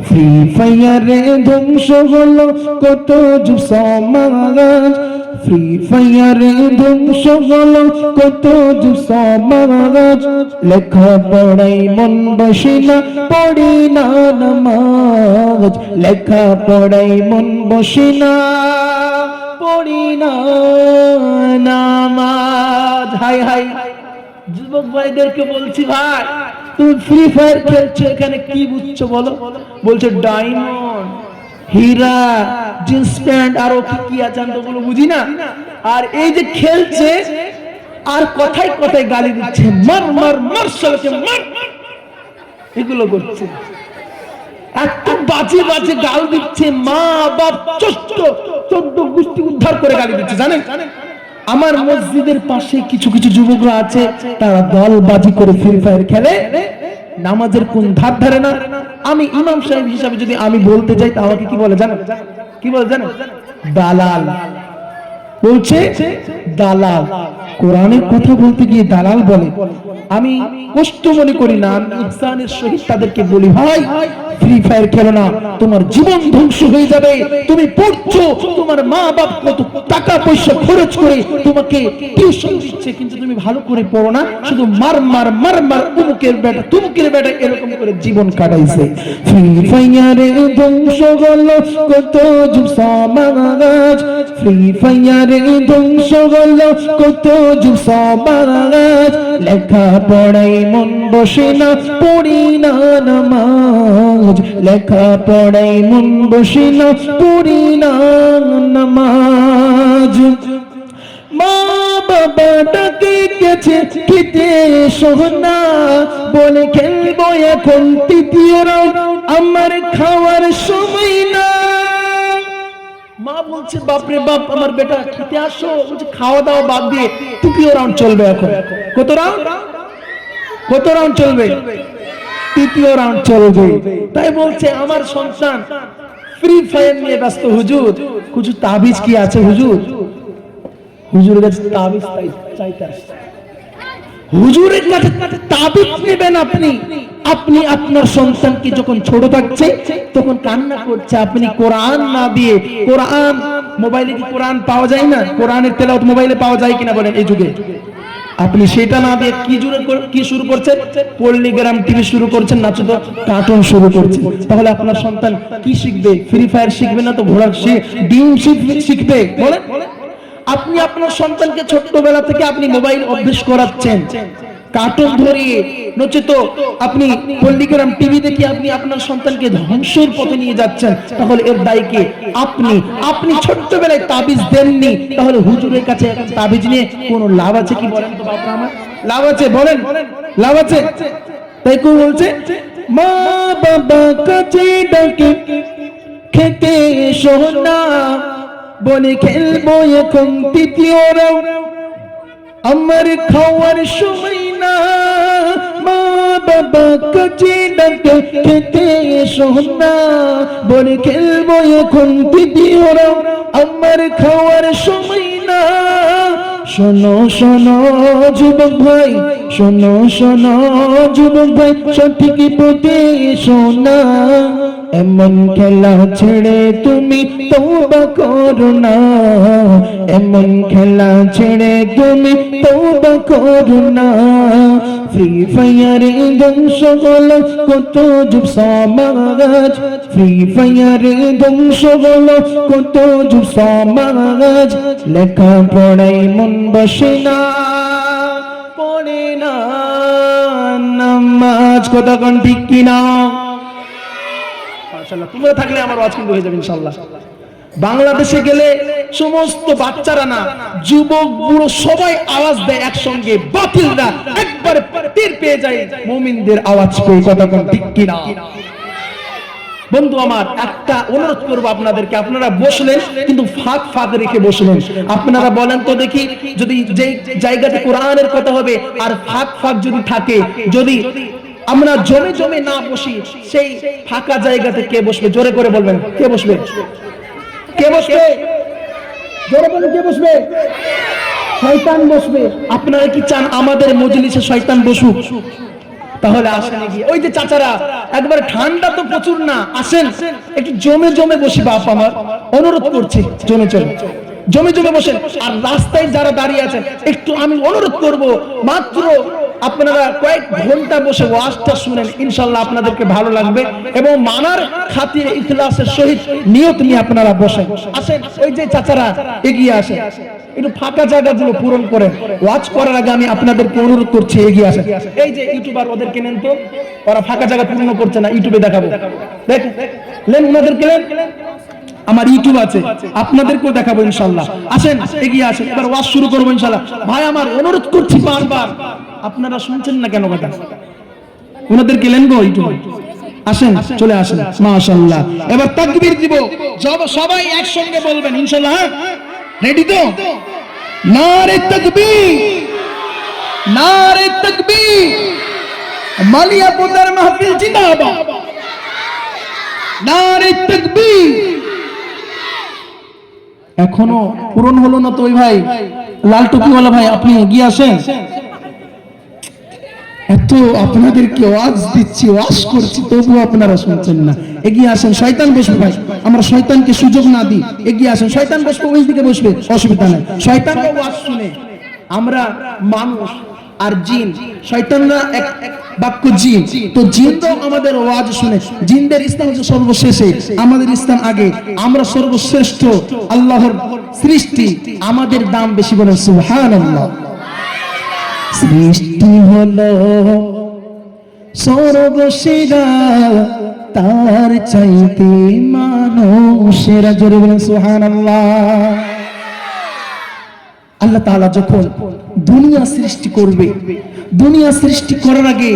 Free ফায়ারে ধ্বংস হলো কত যুব সমাজ, ফ্রি ফায়ারে ধ্বংস হলো কত যুব সমাজ। লেখা পড়াই মন বসে না, পড়ি না নামাজ। লেখা পড়াই মন বসে না, পড়ি না নামাজ। হাই হাই যুবক ভাইদেরকে বলছি, ভাই তুমি ফ্রি ফায়ার খেলছো, এখানে কি বুঝছো বলো? বলছো ডায়মন্ড, হীরা, জিন্স প্যান্ট আর কি আছে আমি তো ওগুলো বুঝি না। আর এই যে খেলছে আর কথায় কথায় গালি দিচ্ছে, মার মার মার শালাকে মার, এগুলো করছে। এত বাজে বাজে গাল দিচ্ছে, মা বাপ 14 গোষ্ঠী উদ্ধার করে গালি দিচ্ছে জানেন। আমার মসজিদের পাশে কিছু কিছু যুবকরা আছে, তারা দলবাজি করে ফ্রি ফায়ার খেলে, নামাজের কোন ধার ধারে না। আমি ইমাম সাহেব হিসাবে যদি আমি বলতে যাই তা আমাকে কি বলে জানেন? কি বলে জানেন? দালাল বলছে, দালাল। কোরআনের কথা বলতে গিয়ে দালাল বলে। আমি কষ্ট মনে করি না, আমি ইহসানের সহিত তাদেরকে বলি, ভাই ফ্রি ফায়ার খেলো না, তোমার জীবন ধ্বংস হয়ে যাবে। তুমি পড়ছো, তোমার মা বাপ কত টাকা পয়সা খরচ করে তোমাকে টিউশন দিচ্ছে, কিন্তু তুমি ভালো করে পড়ো না, শুধু মার মার মার মার, উমুকের বেটা তুমুকের বেটা, এরকম করে জীবন কাটাইছে। ফ্রি ফায়ারে ধ্বংস হলো কত যুব সমাজ, ফ্রি ফায়ারে ধ্বংস হলো কত যুব সমাজ। লেখা পড়াই মন বসে না, পড়ি না নামাজ। লেখা পড়াই মন বসে না, পড়ি না নামাজ। মা বাবা ডাকে গেছে খেতে সোনা, বলে খেলবো এখন তৃতীয় রাউন্ড, আমার খাওয়ার সময় না। মা বলছে, বাপরে বাপ, আমার বেটা খেতে আসো। বলছে খাওয়া দাওয়া বাদ দিয়ে তৃতীয় রাউন্ড চলবে এখন। কত রাউন্ড? কত রাউন্ড চলবে? তৃতীয় রাউন্ড চলবে। তাই বলছে আমার সন্তান ফ্রি ফায়ার নিয়ে ব্যস্ত। হুজুর কিছু তাবিজ কি আছে হুজুর? হুজুরের কাছে তাবিজ চাইতে আসছে। হুজুরের কাছে তাবিজ নেবেন আপনি? আপনি আপনার সন্তানকে যখন ছোট থাকছে তখন কান্না করছে, আপনি কোরআন না দিয়ে, কোরআন মোবাইলে কি কোরআন পাওয়া যায় না? কোরআনের তেলাওয়াত মোবাইলে পাওয়া যায় কিনা বলেন এই যুগে? আপনি সেটা না দিয়ে কি শুরু করছেন? পল্লিগ্রাম টিভি শুরু করছেন, না তো কার্টুন শুরু করছেন। তাহলে আপনার সন্তান কি শিখবে? ফ্রি ফায়ার শিখবে না তো ঘোড়ার ডিম শিখবে? বলেন। আপনি আপনার সন্তানকে ছোট্টবেলা থেকে আপনি মোবাইল অভ্যাস করাচ্ছেন, কার্টুন ধরিয়ে, নচেত আপনি পল্লিগ্রাম টিভি দেখে আপনি আপনার সন্তানকে ধ্বংসের পথে নিয়ে যাচ্ছেন। তাহলে এর দায় কে? আপনি ছোট্টবেলায় তাবিজ দেননি, তাহলে হুজুরের কাছে তাবিজ নিয়ে কোনো লাভ আছে কি বলেন তো বাবা আমার? লাভ আছে? বলেন লাভ আছে? তাই কেউ বলছে মা বাবা কাছে ডাকে খেতে সোনা, বলে খেলবো এখন তৃতীয় রাউন্ড, আমার খাওয়ার সময় না। মা বাবা কাছে ডাকে খেতে সোনা, বলে খেলবো এখন তৃতীয় রাউন্ড, আমার খাওয়ার সময় না। শোনো শোনো যুবক ভাই, শোনো শোনো যুবক ভাই, সঠিক পথে শোনা। এমন খেলা ছেড়ে তুমি তওবা করো না, এমন খেলা ছেড়ে তুমি তওবা করো না। ফ্রি ফায়ারে ধ্বংস হলো কত যুব সমাজ, ফ্রি ফায়ারে ধ্বংস হলো কত যুব সমাজ। লেখা পড়াই মন বসে না, পড়ে না নামাজ। কথা কোন ঠিক কিনা? মাশাআল্লাহ, তোমরা থাকলে আমার ওয়াজ কিন্তু হয়ে যাবে ইনশাআল্লাহ। বাংলাদেশে গেলে সমস্ত বাচ্চারা না, যুবক বুড়ো সবাই আওয়াজ দেয় একসঙ্গে, বাতিলরা একবারে টের পেয়ে যায় মুমিনদের আওয়াজ পেয়ে। কথা কোন ঠিক কিনা? বন্ধু আমার, একটা অনুরোধ করবো আপনাদেরকে, আপনারা বসলেন কিন্তু ফাঁক ফাঁক রেখে বসলেন। আপনারা বলেন তো দেখি, যদি যে জায়গাতে কোরআনের কথা হবে আর ফাঁক ফাঁক যদি থাকে, যদি আমরা জমে জমে না বসি, সেই ফাঁকা জায়গাতে কে বসবে? জোরে করে বলবেন, কে বসবে? কে বসবে? জোরে বলেন, কে বসবে? শয়তান বসবে। আপনারা কি চান আমাদের মজলিসে শয়তান বসুক? তাহলে আসেন এগিয়ে। ওই যে চাচারা একবার ঠান্ডা তো প্রচুর না, আসেন একটু জমে জমে বসি, বাপ আমার অনুরোধ করছি, জমে জমে জমে জমে বসেন। আর রাস্তায় যারা দাঁড়িয়ে আছেন একটু আমি অনুরোধ করব, মাত্র আপনারা কয়েক ঘন্টা বসে ওয়াজটা শুনেন, ইনশাআল্লাহ আপনাদেরকে ভালো লাগবে এবং মানার খাতিরে ইখলাসের সহিত নিয়ত নিয়ে আপনারা বসেন। আসেন ওই যে চাচারা এগিয়ে আসেন, একটু ফাঁকা জায়গাগুলো পূরণ করেন। ওয়াজ করার আগে আমি আপনাদেরকে অনুরোধ করছি এগিয়ে আসেন। এই যে ইউটিউবার ওদেরকে নেন তো, ওরা ফাঁকা জায়গা পূর্ণ করছে না, ইউটিউবে দেখাবো, দেখেন লেন ওনাদেরকে লেন, আমার ইউটিউব আছে, আপনাদেরকেও দেখাবো ইনশাআল্লাহ। আসেন এগিয়ে আসেন, এবার ওয়াজ শুরু করবো ইনশাআল্লাহ। ভাই আমার অনুরোধ করছি বারবার, আপনারা শুনছেন না কেন কথা? ওনাদেরকে লেন গো ইউটিউবে, আসেন চলে আসেন, মাশাআল্লাহ। এবার তাকবীর দিব, সবাই একসঙ্গে বলবেন ইনশাআল্লাহ। রেডি তো? নারে তাকবীর, নারে তাকবীর, মালিয়াপুর মাহফিল জিন্দাবাদ, নারে তাকবীর। এখনো পূরণ হলো না তো ওই ভাই লাল টুপিওয়ালা ভাই, আপনি এগিয়ে আসেন। এত আপনাদেরকে ওয়াজ দিচ্ছি, ওয়াজ করছি, তবু আপনারা শুনছেন না। এগিয়ে আসেন, শয়তান বসবে ভাই, আমরা শয়তানকে সুযোগ না দিই। এগিয়ে আসেন, শয়তান বসবে ওই দিকে বসবে, অসুবিধা নেই। শয়তানরা ওয়াজ শুনে, আমরা মানুষ আর জিন, শয়তানরা এক বাক্য জিন, তো জিনরাও আমাদের ওয়াজ শুনে। জিনদের স্থান হচ্ছে সর্বশেষে, আমাদের স্থান আগে, আমরা সর্বশ্রেষ্ঠ আল্লাহর সৃষ্টি, আমাদের দাম বেশি। বলেন সুবহানাল্লাহ। সৃষ্টি হলো সর্বসেরা, তার চাইতে মানুষেরা, জোরে বলেন সুবহানাল্লাহ। আল্লাহ তাআলা যখন দুনিয়া সৃষ্টি করবে, দুনিয়া সৃষ্টি করার আগে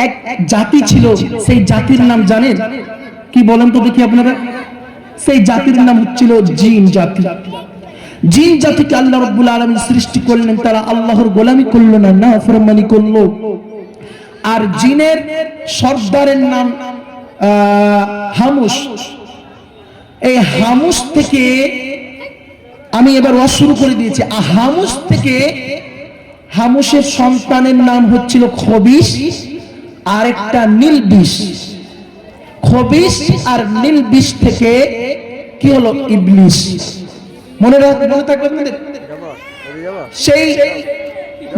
এক জাতি ছিল, সেই জাতির নাম জানেন কি? বলেন তো দেখি আপনারা। সেই জাতির নাম হচ্ছিল জিন জাতি। জিন জাতিকে আল্লাহ রাব্বুল আলামিন সৃষ্টি করলেন, তারা আল্লাহর গোলামি করলো না, নাফরমানি করলো। আর জিনের সর্দারের নাম হামুস। এই হামুস থেকে আমি এবার ওয়াজ শুরু করে দিয়েছি। হামুস থেকে, হামুসের সন্তানের নাম হচ্ছিল খবিস আর একটা নীলবিষ। খবিস আর নীলবিষ থেকে কি হলো? ইবলিস। মনে থাকবে সেই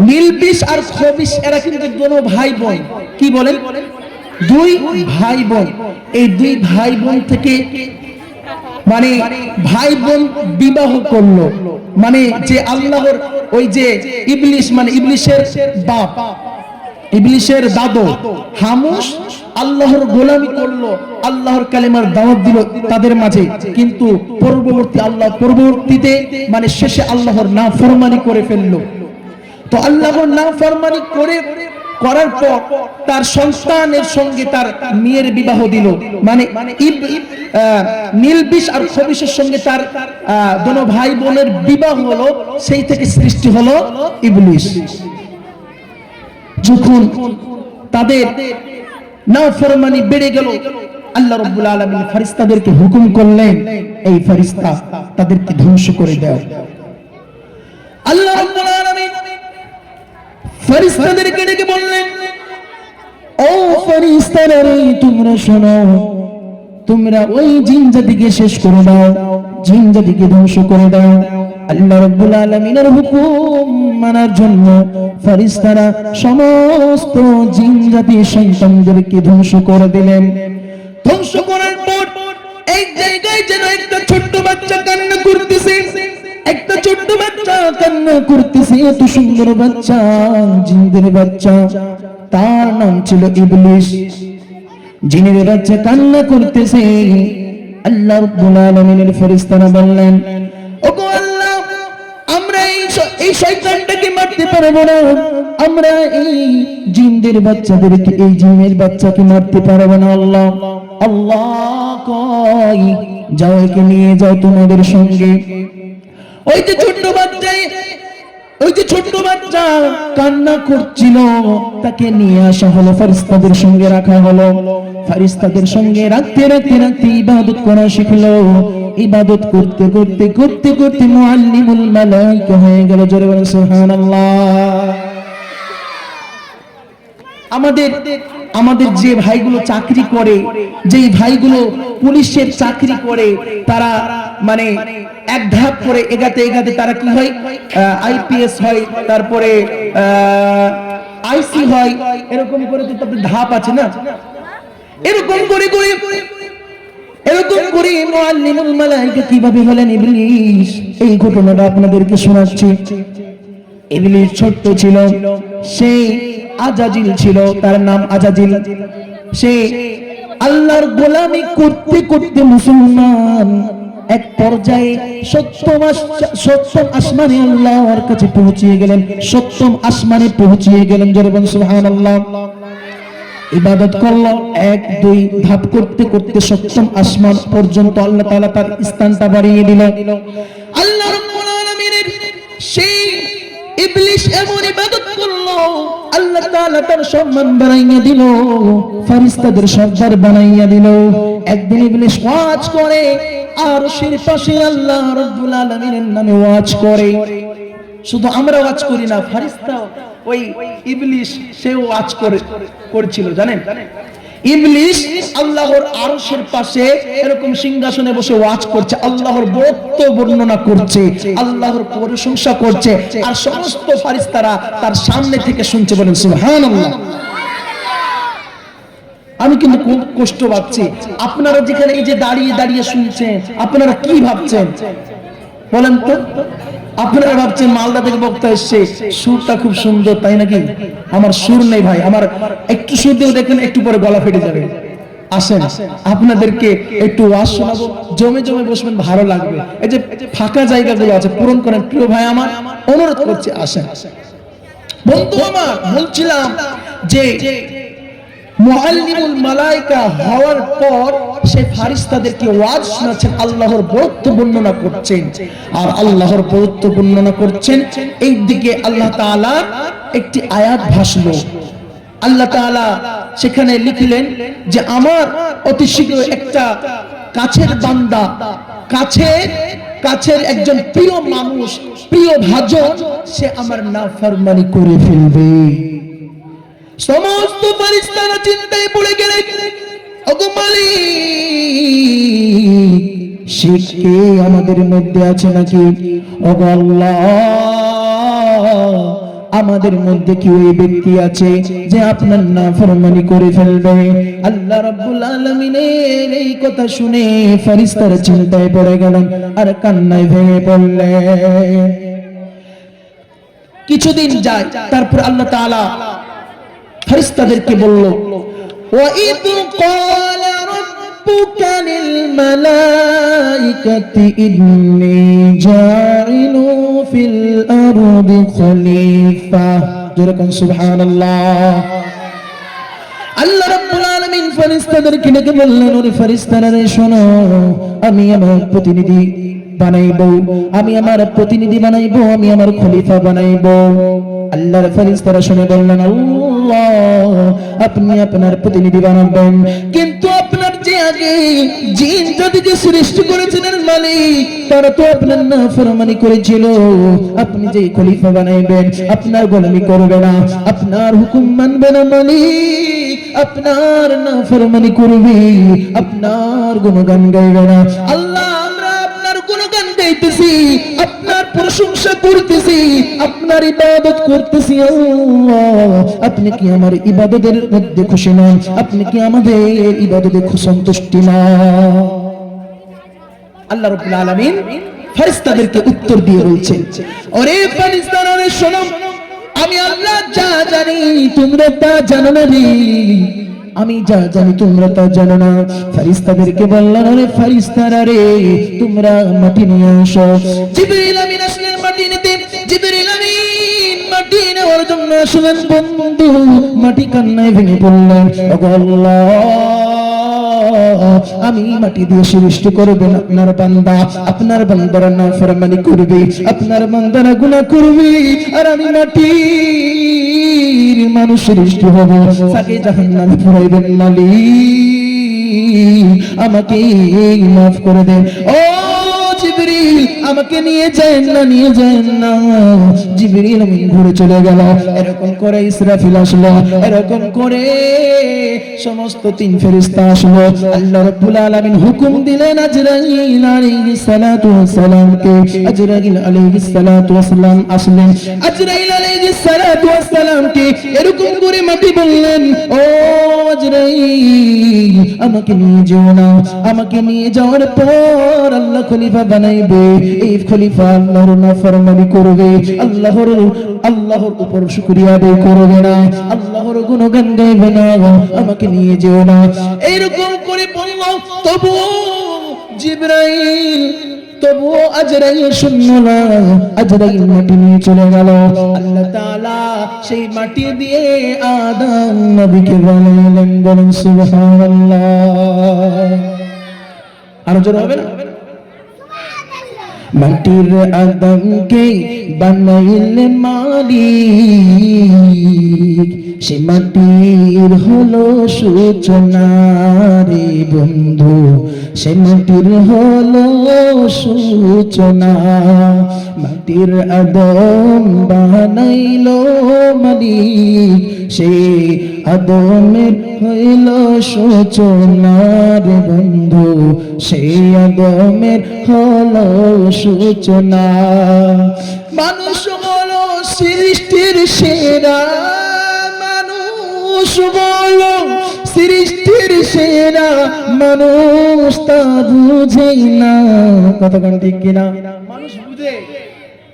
নীলবিষ আর খবিস, এরা কিন্তু দুটো ভাই বোন। কি বলেন? দুই ভাই বোন। এই দুই ভাই বোন থেকে মানে ভাই বোন বিবাহ করলো, মানে যে আল্লাহর ওই যে ইবলিস, মানে ইবলিসের বাপ, ইবলিসের দাদু হামুস আল্লাহর গোলামি করলো, আল্লাহর কালেমার দাওয়াত দিল তাদের মাঝে। কিন্তু পরবর্তীতে মানে শেষে আল্লাহর নাফরমানি করে ফেললো। তো আল্লাহর নাফরমানি করার পর তার সন্তানের সঙ্গে তার মেয়ের বিবাহ দিল, মানে নীলবিষ আর খবিসের সঙ্গে তার দোনো ভাই বোনের বিবাহ হলো, সেই থেকে সৃষ্টি হলো ইবলিস। যখন তাদের নাফরমানি বেড়ে গেল, আল্লাহ রাব্বুল আলামিন ফেরেশতাদেরকে হুকুম করলেন, এই ফেরেশতা তাদেরকে ধ্বংস করে দাও। আল্লাহ রাব্বুল আলামিন ফেরেশতাদেরকে ডেকে বললেন, ও ফেরেশতারা, তোমরা শোনো, তোমরা ওই জিন জাতিকে শেষ করে দাও, জিন জাতিকে ধ্বংস করে দাও। আল্লাহ রাব্বুল আলামিনের হুকুম মানার জন্য ফেরেশতারা সমস্ত জিন জাতির সন্তানদেরকে ধ্বংস করে দিলেন। ধ্বংস করার পর এই জায়গায় যেন একটা ছোট্ট বাচ্চা কান্না করতেছে, একটা ছোট্ট বাচ্চা কান্না করতেছে, এত সুন্দর বাচ্চা, জিনদের বাচ্চা, তার নাম ছিল ইবলিস। জিনের বাচ্চা কান্না করতেছে। আল্লাহ রাব্বুল আলামিনের ফেরেশতারা বললেন, ওগো আল্লাহ, আমরা এই শয়তানটাকে মারতে পারবো না, আমরা এই জিনদের বাচ্চাদেরকে, এই জিনের বাচ্চাকে মারতে পারবো না। আল্লাহ আল্লাহ কই, যাও একে নিয়ে যাও তোমাদের সঙ্গে। ওই যে ছোট্ট বাচ্চা, ওই যে ছোট্ট বাচ্চা কান্না করছিল, তাকে নিয়ে আসা হলো, ফেরেশতাদের সঙ্গে রাখা হলো। ফেরেশতাদের সঙ্গে রাখতে রাখতে রাখতে ইবাদত করা শিখলো। ইবাদত করতে করতে করতে করতে মুআল্লিমুল মালায়েকা হয়ে গেল। জোরে বলেন সুবহানাল্লাহ। আমাদের আমাদের যে ভাইগুলো চাকরি করে, যেই ভাইগুলো পুলিশের চাকরি করে, তারা মানে এক ধাপ করে এগাতে এগাতে তারা কি হয়, আইপিএস হয়, তারপরে আইসি হয়, এরকম করে তো তাদের ধাপ আছে না। এরকম করে মুআল্লিমুল মালায়েকা কিভাবে হলেন ইবলিস, এই ঘটনাটা আপনাদেরকে শোনাচ্ছি। ইবলিস ছোট্ট ছিল, সেই আজাজিল ছিল, তার নাম আজাজিল। সে আল্লাহর গোলামি করতে করতে মুসলমান এক পর্যায়ে সপ্তম আসমানে আল্লাহর কাছে পৌঁছিয়ে গেলেন, সপ্তম আসমানে পৌঁছিয়ে গেলেন। জোরে বলুন সুবহানাল্লাহ। ইবাদত করলো, 1-2 ধাপ করতে করতে সপ্তম আসমান পর্যন্ত আল্লাহ তাআলা তার স্থানটা বাড়িয়ে দিল। আল্লাহ রাব্বুল আলামিনের সেই ইবলিস এমন ইবাদত করলো, আল্লাহ তাআলা তার সম্মান বাড়াইয়া দিল, ফেরেশতাদের সর্দার বানাইয়া দিল। একদিন ইবলিস ওয়াজ করে, আরশের পাশে আল্লাহ রাব্বুল আলামিনের নামে ওয়াজ করে। শুধু আমরা ওয়াজ করি না, ফেরেশতা ওই ইবলিস সে ওয়াজ করেছিল, জানেন? ইবলিস আল্লাহর আরশের পাশে এরকম সিংহাসনে বসে ওয়াজ করছে, আল্লাহর বরত্ব বর্ণনা করছে, আল্লাহর প্রশংসা করছে, আর সমস্ত ফেরেশতারা তার সামনে থেকে শুনছে। বলেন সুবহানাল্লাহ। আমি কিন্তু খুব কষ্ট পাচ্ছি, আপনারা যেখানে এই যে দাঁড়িয়ে দাঁড়িয়ে শুনছেন, আপনারা কি ভাবছেন বলেন তো? আপনারা ভাবছেন মালদা থেকে বক্তা এসছে, সুরটা খুব সুন্দর, তাই নাকি? আমার সুর নেই ভাই, আমার একটু সুর দিয়ে দেখেন, একটু পরে গলা ফেটে যাবে। আসেন আপনাদেরকে একটু ওয়াজ শোনাবো, জমে জমে বসবেন, ভালো লাগবে। এই যে ফাঁকা জায়গাগুলো আছে পূরণ করেন, প্রিয় ভাই আমার অনুরোধ করছি, আসেন। বন্ধু আমার, বলছিলাম যে মুআল্লিমুল মালায়েকা হওয়ার পর সে ফেরেশতাদেরকে ওয়াজ শোনাচ্ছেন, আল্লাহর বরত্ব বর্ণনা করছেন, আর আল্লাহর বরত্ব বর্ণনা করছেন। এই দিকে আল্লাহ তাআলা একটি আয়াত ভাসলো। আল্লাহ তাআলা সেখানে লিখলেন যে আমার অতি শীঘ্র একটা কাছের বান্দা, কাছের একজন প্রিয় মানুষ, প্রিয় ভাজন, সে আমার নাফরমানি করে ফেলবে। সমস্ত ফেরেশতারা চিন্তায় পড়ে গেলেন, ওগো মালিক, সে কে আমাদের মধ্যে আছে নাকি? ওগো আল্লাহ, আমাদের মধ্যে কি ওই ব্যক্তি আছে যে আপনার নাফরমানি করে ফেলবে? আল্লাহ রাব্বুল আলামিনের এই কথা শুনে ফেরেশতারা চিন্তায় পড়ে গেলেন আর কান্নায় ভেঙে পড়লেন। কিছুদিন যায়, তারপর আল্লাহ তাআলা ফেরেশতাদেরকে বলল, وَإِذْ قَالَ رَبُّكَ لِلْمَلَائِكَةِ إِنِّي جَاعِلٌ فِي الْأَرْضِ خَلِيفَةً। যেরকম সুবহানাল্লাহ। আল্লাহ রাব্বুল আলামিন ফেরেশতাদেরকে ডেকে বললেন, ওরে ফেরেশতারা শোনো, আমি আমার প্রতিনিধি বানাইবো, আমি আমার প্রতিনিধি বানাইবো, আমি আমার খলিফা বানাইবো। আল্লাহর ফেরেশতারা শুনে বললেন, আল্লাহ আপনি আপনার প্রতিনিধি বানাবেন, কিন্তু আপনার যে আগে জিন জাতিকে সৃষ্টি করেছিলেন মালিক, তারা তো আপনার নাফরমানি করেছিল। আপনি যে খলিফা বানাইবেন, আপনার গোলামি করবে না, আপনার হুকুম মানবে না মালিক, আপনার নাফরমানি করবে, আপনার গুণগান গাইবে না। আল্লাহ আমরা আপনার গুণগান গাইতেছি, আপনার প্রশংসা করতেছি, আপনার ইবাদত করতেছি। আল্লাহ আপনি কি আমার ইবাদতের মধ্যে খুশি নন? আপনি কি আমাদের ইবাদতে সন্তুষ্টি না? আল্লাহ রাব্বুল আলামিন ফেরেশতাদেরকে উত্তর দিয়ে বলছেন, ওরে ফেরেশতারা শোনো, আমি আল্লাহ যা জানি তোমরা তা জানো না রে, আমি যা জানি তোমরা তা জানো না। ফেরেশতাদেরকে বললেন, আরে ফেরেশতারা রে, তোমরা মাটি নিয়ে আসো। জিবরিল আমিন আসলেন মাটি নিতে। জিবরিল আমিন মাটি নেওয়ার জন্য আসলেন। বন্ধু মাটি কান্নায় ভেঙে পড়লেন, ওগো আল্লাহ আমি মাটি দিয়ে সৃষ্টি করবেন আপনার বান্দা, আপনার বান্দারা নাফরমানি করবে, আপনার বান্দারা গুনাহ করবে, আর আমি মাটির মানুষ সৃষ্টি হব, তাকে জাহান্নামে পুরাইবেন মালিক, আমাকে মাফ করে দেন। ও জিবরিল আমাকে নিয়ে যান না, নিয়ে যান না। জিবরিল আমিন ঘুরে চলে গেল। এরকম করে ইসরাফিল আসলো, এরকম করে সমস্ত তিন ফেরেশতা আসলো। আল্লাহ রাব্বুল আলামিন হুকুম দিলেন আজরাইল আলাইহিস সালাতু ওয়াস সালামকে। আজরাইল আলাইহিস সালাতু ওয়াস সালাম আসলেন। আজরাইল আলাইহিস সালাতু ওয়াস সালামকে এরকম করে মাটি বললেন, ও আজরাইল আমাকে নিয়ে যাও না। আমাকে নিয়ে যাওয়ার পর আল্লাহ খলিফা বানাইবে। এই খলিফা আল্লাহর নাফরমানি করবে, আল্লাহর উপর শুকরিয়া আদায় করবে না, আল্লাহর গুণগান গাইবে না। আমাকে নিয়ে যেও না। এইরকম করে বলল। তবু জিবরাইল, তবু আজরাইল শুনল না। আজরাইল মাটি নিয়ে চলে গেল। আল্লাহ তাআলা সেই মাটি দিয়ে আদম নবীকে বানাইলেন। বলেন সুবহানাল্লাহ। আরো জোরে হবে না? মাটির আদমকে বানাইলে মালিক, সে মাটির হলো সূচনা রে বন্ধু, সে মাটির হলো সূচনা। মাটির আদম বানাইলো মালিক, সে আদমের হইল সূচনা রে বন্ধু, সেই আদমের হলো সূচনা। মানুষ হলো সৃষ্টির সেরা, মানুষ হলো সৃষ্টির সেরা, মানুষ তা বুঝে না। কতক্ষণ ঠিক কিনা?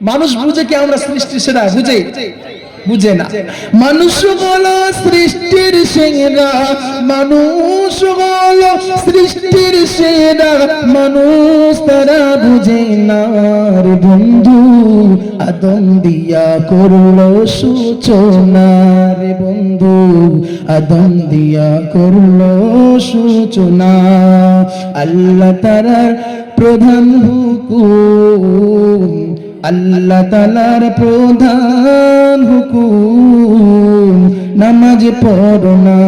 মানুষ বুঝে কি আমরা সৃষ্টির সেরা? বুঝে না। মানুষ হলো সৃষ্টির সেরা, মানুষ হলো সৃষ্টির সেরা, মানুষ তারা বুঝে না রে বন্ধু। আদম দিয়া করলো সূচনা রে বন্ধু, আদম দিয়া করলো সূচনা। আল্লাহ তাআলার প্রধান হুকুম, আল্লাহ তাআলার প্রধান হুকুম, নামাজ পড়ো না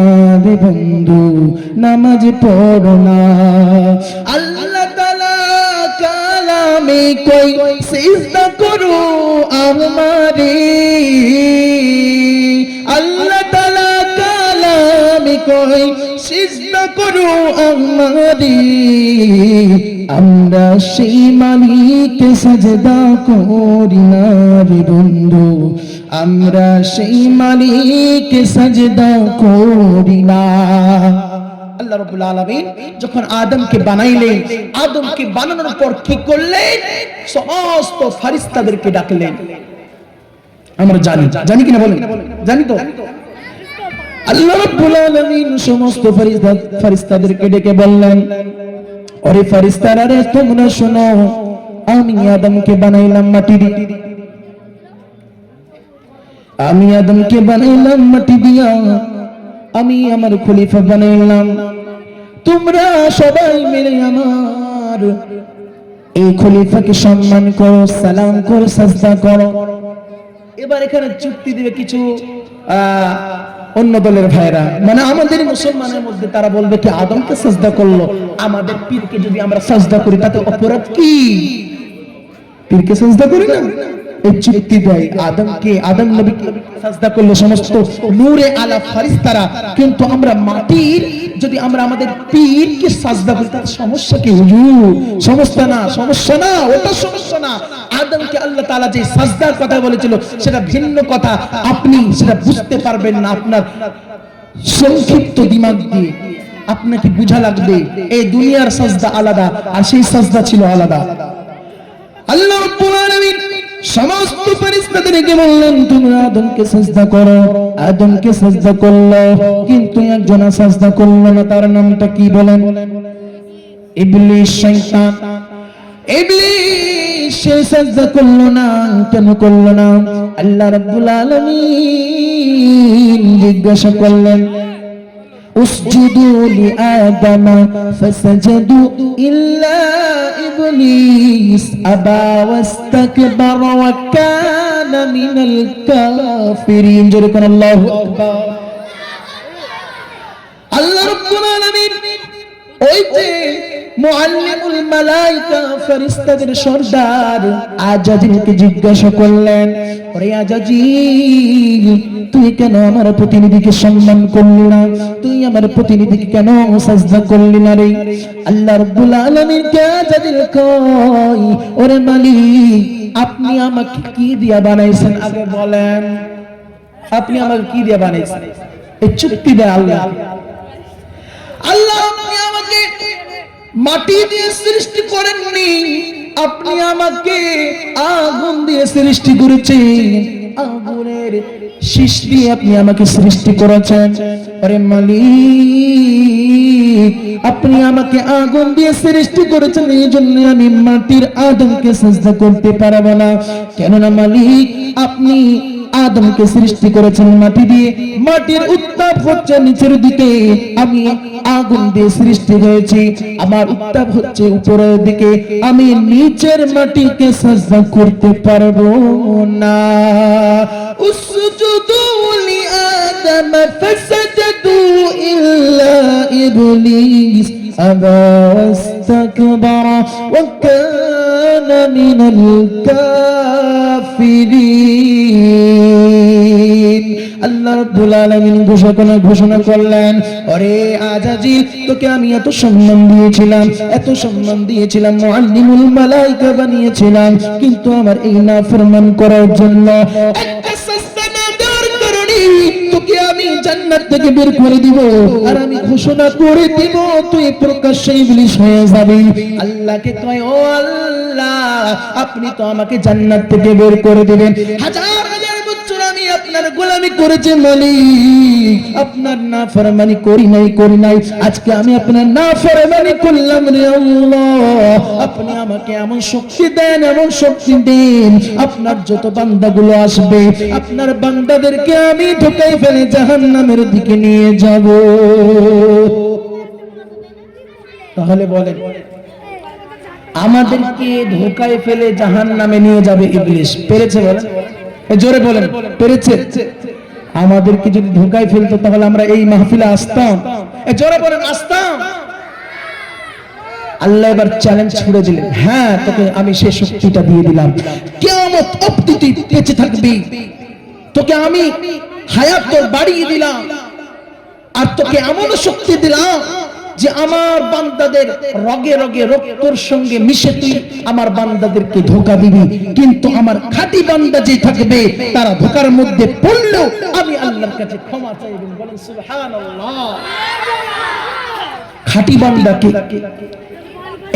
রে বন্ধু, নামাজ পড়ো না। আল্লাহ তাআলা কালামে কই সিজদা করো আমারে, আল্লাহ তাআলা কালামে কই সিজদা করো আমারে। আমরা সেই মালিককে সাজদা করি না রে বন্ধু, আমরা সেই মালিককে সাজদা করি না। আল্লাহ রাব্বুল আলামিন যখন আদমকে বানাইলেন, আদমকে বানানোর পর কি করলেন? সমস্ত ফেরেশতাদেরকে ডাকলেন। আমরা জানি কিনা বলেন? জানি তো। আল্লাহ রাব্বুল আলামিন সমস্ত ফেরেশতাদেরকে ডেকে বললেন, ওরে ফেরেশতারা রে, তোমরা শোনো, আমি আদমকে বানাইলাম মাটি দিয়ে, আমি আদমকে বানাইলাম মাটি দিয়া, আমি আমার খলিফা বানাইলাম। তোমরা সবাই মিলে আমার এই খলিফাকে সম্মান করো, সালাম করো, সাজদা করো। এবার এখানে চুক্তি দিবে কিছু অন্য দলের ভাইরা, মানে আমাদের মুসলমানের মধ্যে তারা বলবে কি আদমকে সাজদা করলো, আমাদের পীরকে যদি আমরা সাজদা করি তাতে অপরাধ কি? পীরকে সাজদা করি না, এই চুক্তি দেয় আদমকে, আদম নবীকে সাজদা করলো সমস্ত নূরে আলা ফেরেশতারা, কিন্তু আমরা মাটির যদি আমরা আমাদের পীরকে সাজদা করি তাতে সমস্যা কি? হুজুর সমস্যা না, সমস্যা না, ওটা সমস্যা না। আদমকে আল্লাহ তাআলা যে সাজদার কথা বলেছিল সেটা ভিন্ন কথা, আপনি সেটা বুঝতে পারবেন না আপনার সংক্ষিপ্ত দিমাগ দিয়ে, আপনাকে বুঝা লাগবে এই দুনিয়ার সাজদা আলাদা আর সেই সাজদা ছিল আলাদা। আল্লাহ রাব্বুল আলামিন সমস্ত ফেরেশতাদেরকে বললেন তোমরা আদমকে সাজদা করো। আদমকে সাজদা করলো, কিন্তু একজন সাজদা করলো না। তার নামটা কি বলেন? ইবলিস, শয়তান। ইবলিস সে সাজদা করলো না। কেন করলো না? আল্লাহ রাব্বুল আলামিন জিজ্ঞাসা করলেন, উসজুদু লিআদামা ফাসাজাদু ইল্লা ইবলিস আবা ওয়াস্তাকবারা ওয়া কানা মিনাল কাফিরিন। জোরে কোন আল্লাহু আকবার। আল্লাহ রাব্বুল আলামিন ওই যে মুআল্লিমুল মালায়েকা ফেরেশতাদের সর্দার আজাজিলকে জিজ্ঞাসা করলেন, ওরে আজাজিল, তুই কেন আমার প্রতিনিধিকে সম্মান করলি না? তুই আমার প্রতিনিধিকে কেন সাজদা করলি না রে? আল্লাহ রাব্বুল আলামিন কে আজাজিল কয়, ওরে মালিক, আপনি আমাকে কি দিয়া বানাইছেন আগে বলেন? আপনি আমাকে কি দিয়া বানাইছেন? এই চুক্তি দেয় আল্লাহ। আল্লাহ আপনি আমাকে মাটি দিয়ে সৃষ্টি করেননি, আপনি আমাকে আগুন দিয়ে সৃষ্টি করেছেন। আগুনের শীষ দিয়ে আপনি আমাকে সৃষ্টি করেছেন। আরে মালিক, আপনি আমাকে আগুন দিয়ে সৃষ্টি করেছেন, এই জন্য আমি মাটির আদমকে সিজদা করতে পারবো না। কেননা মালিক, আপনি আদমকে সৃষ্টি করেছেন মাটি দিয়ে, মাটির উত্তাপ হচ্ছে নিচের দিকে, আমি আগুন দিয়ে সৃষ্টি হয়েছি, আমার উত্তাপ হচ্ছে উপরের দিকে, আমি নিচের মাটিকে সাজদা করতে পারবো না। উসজুদু লিআদম ফাসাজাদু ইল্লা ইবলিস আবা ওয়াস্তাকবারা ওয়া কানা মিনাল কাফিরিন। আল্লাহ রাব্বুল আলামিন ঘোষণা করলেন, ওরে আজাজিল, তোকে আমি এত সম্মান দিয়েছিলাম, মুআল্লিমুল মালায়েকা বানিয়েছিলাম, কিন্তু আমার এই নাফরমান করার জন্য একটা সাজদা না দেওয়ার কারণে তোকে আমি জান্নাত থেকে বের করে দিব, আর আমি ঘোষণা করে দিব তুই প্রকাশ্যে ইবলিস হয়ে যাবি। আল্লাহকে কয়, ও আল্লাহ, আপনি তো আমাকে জান্নাত থেকে বের করে দিবেন, হাজার হাজার বছর আমি আপনার গোলামি করেছি মালিক, আপনার নাফরমানি করি নাই, আজকে আমি আপনার নাফরমানি করলাম রে আল্লাহ, আপনি আমাকে এমন শক্তি দেন, আপনার যত বান্দাগুলো আসবে, আপনার বান্দাদেরকে আমি ঢুকাই ফেলে জাহান্নামের দিকে নিয়ে যাব। তাহলে বলেন, আমাদেরকে ধোঁকায় ফেলে জাহান্নামে নিয়ে যাবে ইবলিস, পেরেছে? বলেন, জোরে বলেন, পেরেছে? আমাদেরকে যদি ধোঁকায় ফেলতো তাহলে আমরা এই মাহফিলে আসতাম? জোরে বলেন, আসতাম? আল্লাহ এবার চ্যালেঞ্জ ছুড়ে দিলেন, হ্যাঁ, তোকে আমি সেই শক্তিটা দিয়ে দিলাম, কিয়ামত অবধি তুই বেঁচে থাকবি, তোকে আমি হায়াত তোর বাড়িয়ে দিলাম, আর তোকে এমন শক্তি দিলাম যে আমার বান্দাদের রগে রগে রক্তর সঙ্গে মিশে তুই আমার বান্দাদেরকে ধোঁকা দিবি, কিন্তু আমার খাঁটি বান্দা যে থাকবে তারা ধোঁকার মধ্যে পড়লেও আমি আল্লাহর কাছে ক্ষমা চাইবেন। বলেন সুবহানাল্লাহ। খাঁটি বান্দাকে,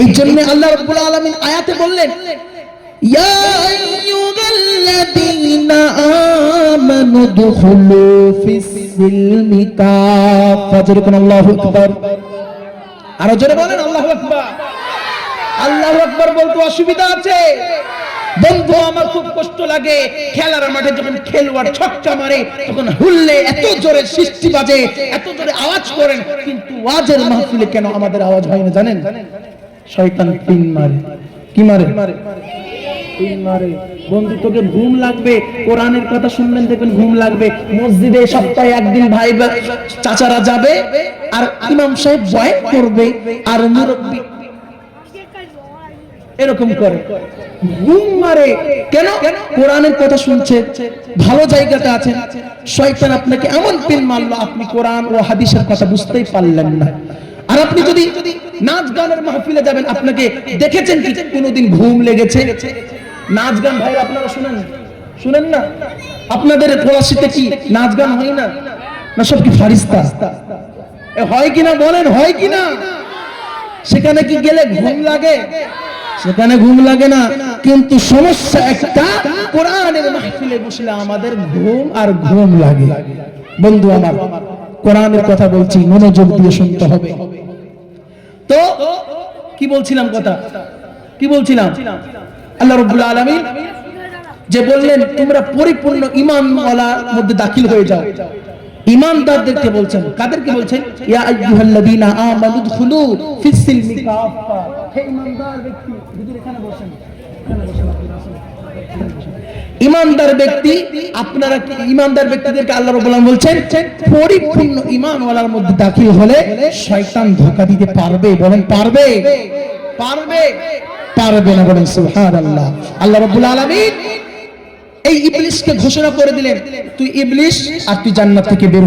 এই জন্য আল্লাহ রাব্বুল আলামিন আয়াতে বললেন, ইয়া আইয়ুহাল্লাযীনা আমানু দুখুলু ফিস-সিলমি কাফা। জোরে বলেন আল্লাহু আকবার। আরো জোরে বলেন আল্লাহু আকবার। আল্লাহু আকবার বলতে অসুবিধা আছে বন্ধু, আমার খুব কষ্ট লাগে, খেলার মাঠে যখন খেলোয়াড় ছক্কা মারে তখন হুল্লে এত জোরে সৃষ্টি বাজে, এত জোরে আওয়াজ করেন, কিন্তু ওয়াজের মাহফিলে কেন আমাদের আওয়াজ হয় না জানেন? শয়তান পিন মারে। কি মারে? পিন মারে। বন্ধু, তোকে ঘুম লাগবে, কোরআনের কথা শুনবেন দেখবেন ঘুম লাগবে। মসজিদে সপ্তাহে একদিন ভাই চাচারা যাবে, আর ইমাম সাহেব বয়ান করবে, আর মুরব্বি এরকম করে ঘুম মারে। কেন? কোরআনের কথা শুনছে, ভালো জায়গাতে আছেন, শয়তান আপনাকে এমন পিন মারলো, আপনি কোরআন ও হাদিসের কথা বুঝতেই পারলেন না। আর আপনি যদি নাচ গানের মাহফিলে যাবেন, আপনাকে দেখেছেন কি কোনোদিন ঘুম লেগেছে? নাচ গান ভাই আপনারা শুনেন না? আপনাদের পড়াশিতে কি নাচ গান হয় না? না সব কি ফারিস্তা? হয় কিনা বলেন, হয় কিনা? সেখানে কি গেলে ঘুম লাগে? সেখানে ঘুম লাগে না, কিন্তু সমস্যা একটা, কোরআনের মাহফিলে বসলে আমাদের ঘুম আর ঘুম লাগে। বন্ধু আমার, কোরআনের কথা বলছি, মনোযোগ দিয়ে শুনতে হবে। তো কি বলছিলাম? আল্লাহ রাব্বুল আলামিন যে বললেন তোমরা পরিপূর্ণ ঈমানওয়ালার মধ্যে দাখিল হয়ে যাও, ঈমানদারদেরকে বলছেন। কাদেরকে বলছেন? ইয়া আইয়ুহাল্লাযীনা আমানু দুখুলু ফিস-সিলমি কাফা। হে ঈমানদার ব্যক্তি, হুজুর এখানে বসেন, ইমানদার ব্যক্তি, আপনারা কি ইমানদার ব্যক্তিদেরকে আল্লাহ রাব্বুল আলামিন বলছেন পরিপূর্ণ ঈমানওয়ালার মধ্যে দাখিল হলে শয়তান ধোঁকা দিতে পারবে? বলেন পারবে? পারবে? পারবে না? বলেন সুবহানাল্লাহ। আল্লাহ রাব্বুল আলামিন এই ইবলিসকে ঘোষণা করে দিলেন, তুই ইবলিস আর তুই জান্নাত থেকে বের